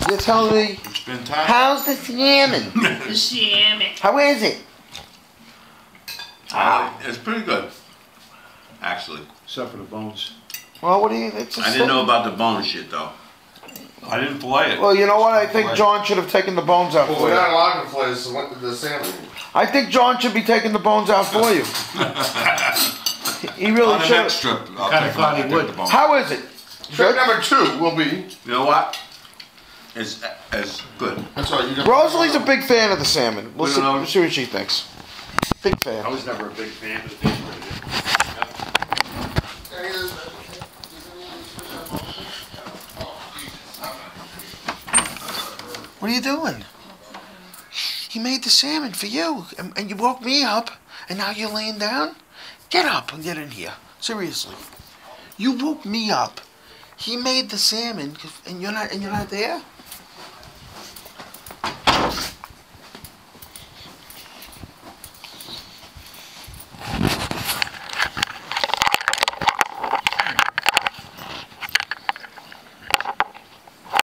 You're telling me, It's been time. how's the salmon? The salmon. How is it? It's pretty good, actually. Except for the bones. Well, what do you, it's a I didn't know about the bone shit though. I didn't fillet it. Well, you know what? I think John should have taken the bones out Well, for we're you. not allowed to play the salmon. I think John should be taking the bones out for you. He really On the should. next trip, I'll Kinda take thought he the would. bone. How is it? Trip Good? number 2 will be. You know what? It's good. That's all you got. Rosalie's a big fan of the salmon. We'll We see, don't know. we'll see what she thinks. Big fan. I was never a big fan, but it tastes pretty good. What are you doing? He made the salmon for you, and you woke me up, and now you're laying down? Get up and get in here. Seriously. You woke me up. He made the salmon, and you're not there?